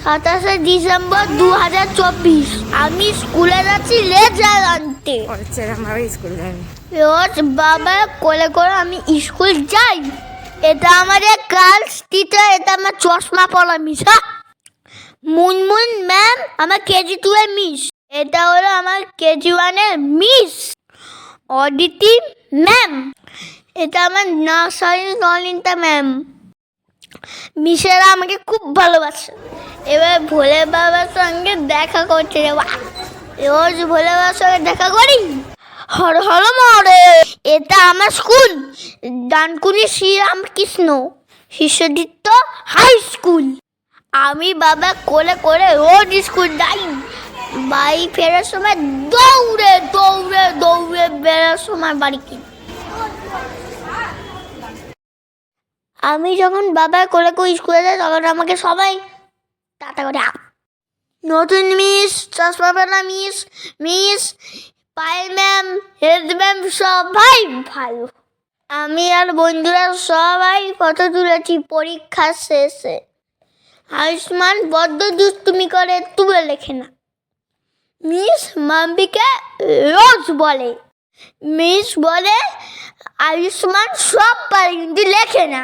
27 December 2024। আমি স্কুলে যাচ্ছি লেজার আনতে। রোজ বাবা কোলে করে আমি স্কুল যাই। এটা আমাদের গার্লস টিচার, এটা আমার চশমা পরা মিস। মুনমুন ম্যাম আমার KG2 এর মিস। এটা হলো আমার KG1 এর মিস অদিতি ম্যাম। এটা আমার নার্সারি নলিতা ম্যাম। মিসেরা আমাকে খুব ভালোবাসে। এবার ভোলে বাবার সঙ্গে দেখা করছে। রোজ ভোলে বাবার সঙ্গে দেখা করি। হর হর মরে। এটা আমার school, Dankuni Shriramkrishna Shishuditya high school. আমি বাবা কোলে করে রোজ স্কুল যাই। বাড়ি ফেরার সময় দৌড়ে দৌড়ে দৌড়ে বেরোর সময় বাড়িতে। আমি যখন বাবার কোলে করে স্কুলে যাই তখন আমাকে সবাই টাটা করে। নতুন মিস, চশমা পরা miss, miss Payel ma'am, head ma'am সবাই ভালো। আমি আর বন্ধুরা সবাই ফটো তুলেছি পরীক্ষার শেষে। আয়ুষ্মান বড্ড দুষ্টুমি করে, তুলে লেখে না। মিস মাম্পিকে রোজ বলে, মিস বলে আয়ুষ্মান সব পারে কিন্তু লেখে না।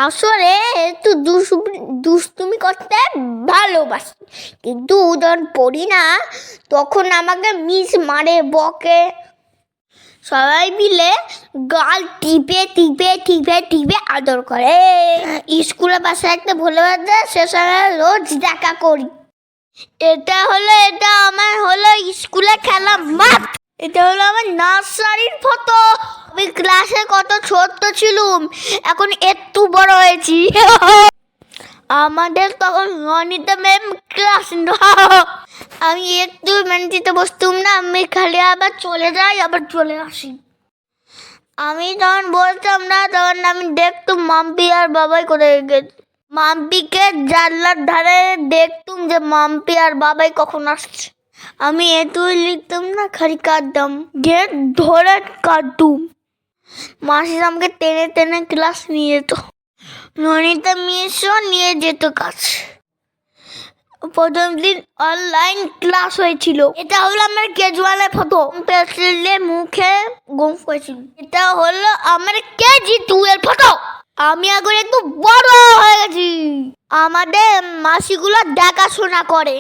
আসলে একটু দুষ্টুমি করতে ভালোবাসি, কিন্তু যখন পড়ি না তখন আমাকে মিস মারে, বকে। সবাই মিলে গাল টিপে টিপে টিপে টিপে আদর করে। স্কুলের পাশে একটা ভোলে বাজে, সে সঙ্গে রোজ দেখা করি। এটা আমার হলো স্কুলে খেলা মাঠ। এটা হলো আমার নার্সারির ফটো। আমি ক্লাসে কত ছোট্ট ছিলাম, এখন একটু বড় হয়েছি। আমাদের তখন অনিতা ম্যাম ক্লাস। আমি একটু মেনটিতে বসতুম না, আমি খালি আবার চলে যাই আবার চলে আসি। আমি যখন বলতাম না তখন আমি দেখতুম মাম্পি আর বাবাই কোথায় গেছে। মাম্পিকে জানলার ধারে দেখতুম যে মাম্পি আর বাবাই কখন আসছে। আমি এটুই লিখতাম না, খালি কাঁদতাম, গেট ধরে কাঁদতুম। মাসি আমাকে টেনে টেনে ক্লাস নিয়ে যেত। ননিতা মিসও নিয়ে যেত কাছে। প্রথম দিন অনলাইন ক্লাস হয়েছিল। এটা হলো আমার কেজুয়ালের ফটো, পেন্সিলের মুখে গোঁফ হয়েছিল। এটা হলো আমার KG2 এর ফটো। আমি এখন একটু বড় হয়ে গেছি। আমাদের মাসিগুলো দেখাশোনা করে।